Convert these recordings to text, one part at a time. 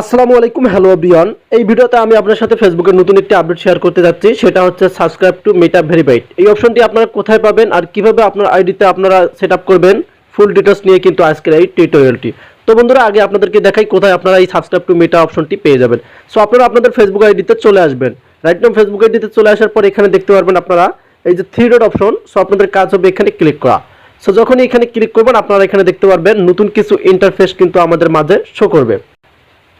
আসসালামু আলাইকুম, hello everyone. এই ভিডিওতে আমি আপনার সাথে ফেসবুকের নতুন একটি আপডেট শেয়ার করতে যাচ্ছি। সেটা হচ্ছে সাবস্ক্রাইব টু মেটা ভেরিফাইড। এই অপশনটি আপনারা কোথায় পাবেন আর কিভাবে আপনার আইডিতে আপনারা সেট আপ করবেন, ফুল ডিটেলস নিয়ে কিন্তু আজকের এই টিউটোরিয়ালটি। তো বন্ধুরা, আগে আপনাদেরকে দেখাই কোথায় আপনারা এই সাবস্ক্রাইব টু মেটা অপশনটি পেয়ে যাবেন। সো আপনারা আপনাদের ফেসবুক আইডিতে চলে আসবেন। রাইট নাও ফেসবুক আইডিতে চলে আসার পর এখানে দেখতে পারবেন আপনারা এই যে থ্রি ডট অপশন। সো আপনাদের কাজ হবে এখানে ক্লিক করা। সো যখনই এখানে ক্লিক করবেন আপনারা এখানে দেখতে পারবেন নতুন কিছু ইন্টারফেস কিন্তু আমাদের মাঝে শো করবে।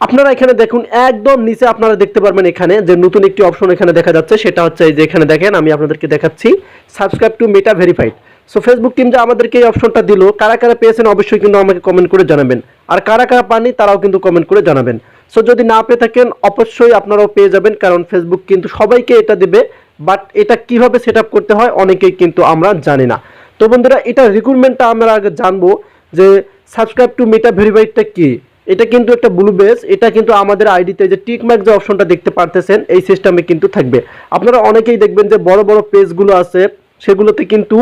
আপনারা এখানে দেখুন, একদম নিচে আপনারা দেখতে পারবেন এখানে যে নতুন একটি অপশন এখানে দেখা যাচ্ছে। সেটা হচ্ছে এই যে এখানে দেখেন, আমি আপনাদেরকে দেখাচ্ছি subscribe to meta verified. So Facebook team যে আমাদেরকে এই অপশনটা দিল, কারা কারা পেয়েছেন অবশ্যই কিন্তু আমাকে কমেন্ট করে জানাবেন, আর কারা কারা পাননি তারাও কিন্তু কমেন্ট করে জানাবেন। সো যদি না পেয়ে থাকেন অবশ্যই আপনারাও পেয়ে যাবেন, কারণ ফেসবুক কিন্তু সবাইকে এটা দেবে, বাট এটা কিভাবে সেট আপ করতে হয় অনেকেই কিন্তু আমরা জানি না। তো বন্ধুরা, এটা রিক্রুটমেন্টটা আমরা আগে জানবো যে সাবস্ক্রাইব টু মেটা ভেরিফাইডটা কি। এটা কিন্তু একটা ব্লু বেস, এটা কিন্তু আমাদের আইডিতে যে টিক মার্ক যে অপশনটা দেখতে পারতেছেন এই সিস্টেমে কিন্তু থাকবে। আপনারা অনেকেই দেখবেন যে বড় বড় পেজগুলো আছে সেগুলোতে কিন্তু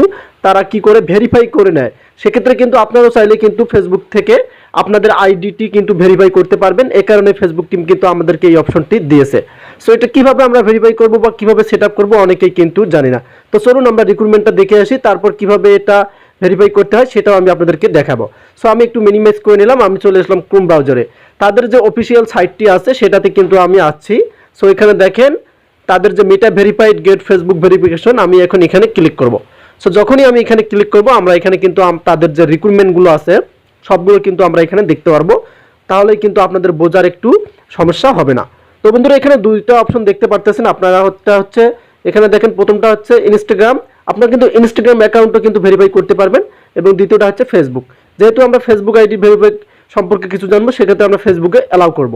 তারা কি করে ভেরিফাই করে নেয়। সেক্ষেত্রে কিন্তু আপনারাও চাইলে কিন্তু ফেসবুক থেকে আপনাদের আইডিটি কিন্তু ভেরিফাই করতে পারবেন। এই কারণে ফেসবুক টিম কিন্তু আমাদেরকে এই অপশনটি দিয়েছে। সো এটা কিভাবে আমরা ভেরিফাই করব বা কিভাবে সেট আপ করবো অনেকেই কিন্তু জানি না। তো চলুন আমরা রিক্রুটমেন্টটা দেখে আসি, তারপর কিভাবে এটা ভেরিফাই করতে হয় সেটাও আমি আপনাদেরকে দেখাবো। সো আমি একটু মিনিমাইজ করে নিলাম, আমি চলে আসলাম ক্রোম ব্রাউজারে। তাদের যে অফিসিয়াল সাইটটি আছে সেটাতে কিন্তু আমি আসছি। সো এখানে দেখেন তাদের যে Meta verified get Facebook verification, আমি এখন এখানে ক্লিক করব। সো যখনই আমি এখানে ক্লিক করব আমরা এখানে কিন্তু তাদের যে রিক্রুটমেন্টগুলো আছে সবগুলো কিন্তু আমরা এখানে দেখতে পারবো। তাহলেই কিন্তু আপনাদের বোঝার একটু সমস্যা হবে না। তো বন্ধুরা, এখানে দুইটা অপশন দেখতে পারতেছেন আপনারা। হচ্ছে এখানে দেখেন, প্রথমটা হচ্ছে ইনস্টাগ্রাম, আপনারা কিন্তু ইনস্টাগ্রাম অ্যাকাউন্টও কিন্তু ভেরিফাই করতে পারবেন, এবং দ্বিতীয়টা হচ্ছে ফেসবুক। যেহেতু আমরা ফেসবুক আইডি ভেরিফাই সম্পর্কে কিছু জানবো, সেক্ষেত্রে আমরা ফেসবুকে অ্যালাউ করব।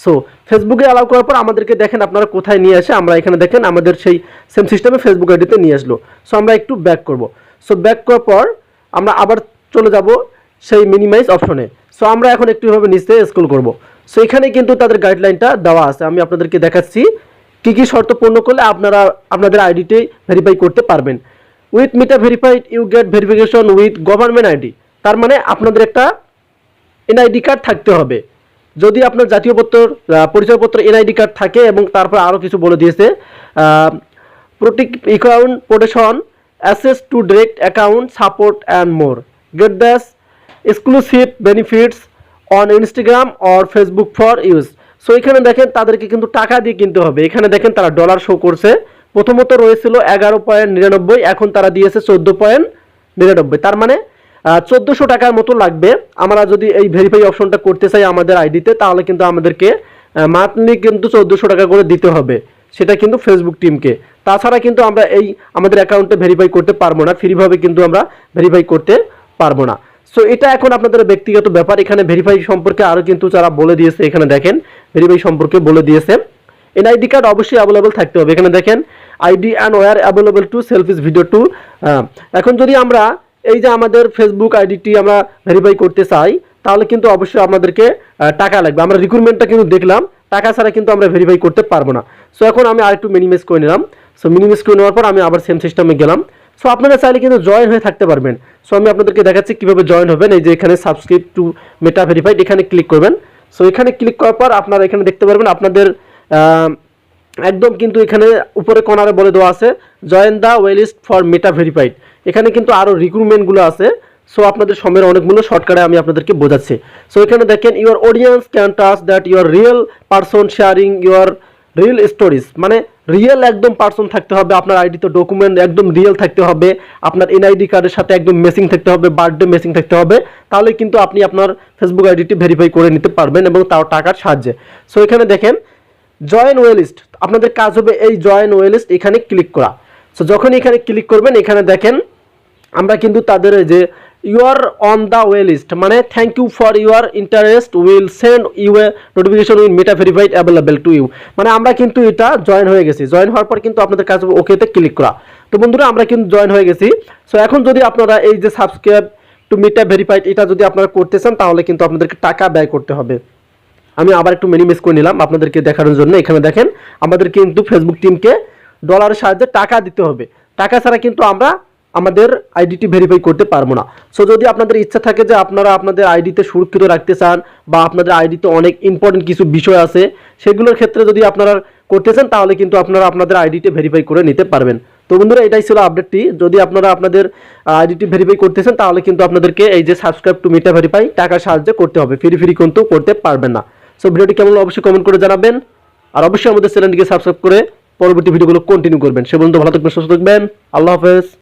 সো ফেসবুকে অ্যালাউ করার পর আমাদেরকে দেখেন আপনারা কোথায় নিয়ে আসে, আমরা এখানে দেখেন আমাদের সেই সেম সিস্টেমে ফেসবুক আইডিতে নিয়ে আসলো। সো আমরা একটু ব্যাক করব। সো ব্যাক করার পর আমরা আবার চলে যাব সেই মিনিমাইজ অপশনে। সো আমরা এখন একটু এভাবে নিচে স্ক্রল করব। সো এখানে কিন্তু তাদের গাইডলাইনটা দেওয়া আছে, আমি আপনাদেরকে দেখাচ্ছি কি কি শর্ত পূর্ণ করলে আপনারা আপনাদের আইডিটি ভেরিফাই করতে পারবেন। With Meta verified you get verification with government ID. তার মানে আপনাদের একটা এনআইডি কার্ড থাকতে হবে। যদি আপনার জাতীয় পরিচয়পত্র এনআইডি কার্ড থাকে, এবং তারপর আরও কিছু বলে দিয়েছে protect account protection, access to direct account support and more, get that's exclusive benefits on Instagram or Facebook for use. So এখানে দেখেন তাদেরকে কিন্তু টাকা দিয়ে কিনতে হবে। এখানে দেখেন তারা ডলার শো করছে। প্রথমত রয়েছিল 11.99, এখন তারা দিয়েছে 14.99। তার মানে 1400 টাকার মতো লাগবে। আমরা যদি এই ভেরিফাই অপশনটা করতে চাই আমাদের আইডিতে, তাহলে কিন্তু আমাদেরকে মান্থলি কিন্তু 1400 টাকা করে দিতে হবে, সেটা কিন্তু ফেসবুক টিমকে। তাছাড়া কিন্তু আমরা এই আমাদের অ্যাকাউন্টে ভেরিফাই করতে পারবো না, ফ্রিভাবে কিন্তু আমরা ভেরিফাই করতে পারবো না। সো এটা এখন আপনাদের ব্যক্তিগত ব্যাপার। এখানে ভেরিফাই সম্পর্কে আরও কিন্তু যারা বলে দিয়েছে, এখানে দেখেন ভেরিফাই সম্পর্কে বলে দিয়েছে। এনআইডি কার্ড অবশ্যই অ্যাভেলেবল থাকতে হবে। এখানে দেখেন ID and were available to selfies video too. এখন যদি আমরা এই যে আমাদের ফেসবুক আইডিটি আমরা ভেরিফাই করতে চাই, তাহলে কিন্তু অবশ্যই আমাদেরকে টাকা লাগবে। আমরা রিক্রুটমেন্টটা কিন্তু দেখলাম, টাকা ছাড়া কিন্তু আমরা ভেরিফাই করতে পারবো না। সো এখন আমি আরেকটু মিনিমাইজ করে নিলাম। সো মিনিমাইজ করে নেওয়ার পর আমি আবার সেম সিস্টেমে গেলাম। সো আপনারা চাইলে কিন্তু জয়েন হয়ে থাকতে পারবেন। সো আমি আপনাদেরকে দেখাচ্ছি কীভাবে জয়েন হবেন। এই যে এখানে সাবস্ক্রাইব টু মেটা ভেরিফাইড, এখানে ক্লিক করবেন। সো এখানে ক্লিক করার পর আপনারা এখানে দেখতে পারবেন আপনাদের একদম কিন্তু এখানে উপরে কর্নারে বলে দেওয়া আছে join the waitlist for Meta verified. এখানে কিন্তু আরও রিক্রুটমেন্টগুলো আছে। সো আপনাদের সময়ের অনেকগুলো শর্টকাটে আমি আপনাদেরকে বোঝাচ্ছি। সো এখানে দেখেন your audience can trust that your real person sharing your real stories. মানে রিয়েল একদম পারসন থাকতে হবে, আপনার আইডিতে ডকুমেন্ট একদম রিয়েল থাকতে হবে, আপনার এনআইডি কার্ডের সাথে একদম মেসিং থাকতে হবে, বার্থডে মেসিং থাকতে হবে। তাহলে কিন্তু আপনি আপনার ফেসবুক আইডিটি ভেরিফাই করে নিতে পারবেন, এবং তাও টাকার সাহায্যে। সো এখানে দেখেন জয়েন ওয়েলিস্ট, আপনাদের কাজ হবে এই জয়েন ওয়েলিস্ট এখানে ক্লিক করা। সো যখন এখানে ক্লিক করবেন, এখানে দেখেন আমরা কিন্তু তাদের যে you are on the waitlist, মানে thank you for your interest, will send you a notification will Meta verified available to you. মানে আমরা কিন্তু এটা জয়েন হয়ে গেছি। জয়েন হওয়ার পর কিন্তু আপনাদের কাজ হবে ওকেতে ক্লিক করা। তো বন্ধুরা, আমরা কিন্তু জয়েন হয়ে গেছি। সো এখন যদি আপনারা এই যে সাবস্ক্রাইব টু মেটা ভেরিফাইড এটা যদি আপনারা করতে চান, তাহলে কিন্তু আপনাদেরকে টাকা ব্যয় করতে হবে। আমি আবার একটু মিনিমাইজ করে নিলাম আপনাদেরকে দেখানোর জন্য। এখানে দেখেন আমাদের কিন্তু ফেসবুক টিমকে ডলারের সাহায্যে টাকা দিতে হবে, টাকা ছাড়া কিন্তু আমরা আমাদের আইডিটি ভেরিফাই করতে পারবো না। সো যদি আপনাদের ইচ্ছা থাকে যে আপনারা আপনাদের আইডিতে সুরক্ষিত রাখতে চান বা আপনাদের আইডিতে অনেক ইম্পর্টেন্ট কিছু বিষয় আছে সেগুলোর ক্ষেত্রে যদি আপনারা করতে চান তাহলে কিন্তু আপনারা আপনাদের আইডিটি ভেরিফাই করে নিতে পারবেন। তো বন্ধুরা এটাই ছিল আপডেটটি। যদি আপনারা আপনাদের আইডিটি ভেরিফাই করতেছেন তাহলে কিন্তু আপনাদেরকে এই যে সাবস্ক্রাইব টু মিটা ভেরিফাই টাকার সাহায্যে করতে হবে, ফ্রি কিন্তু করতে পারবেন না। সো ভিডিওটি কেমন অবশ্যই কমেন্ট করে জানাবেন আর অবশ্যই আমাদের চ্যানেলটিকে সাবস্ক্রাইব করে পরবর্তী ভিডিওগুলো কন্টিনিউ করবেন। সে পর্যন্ত ভালো থাকবেন, সুস্থ থাকবেন, আল্লাহ হাফেজ।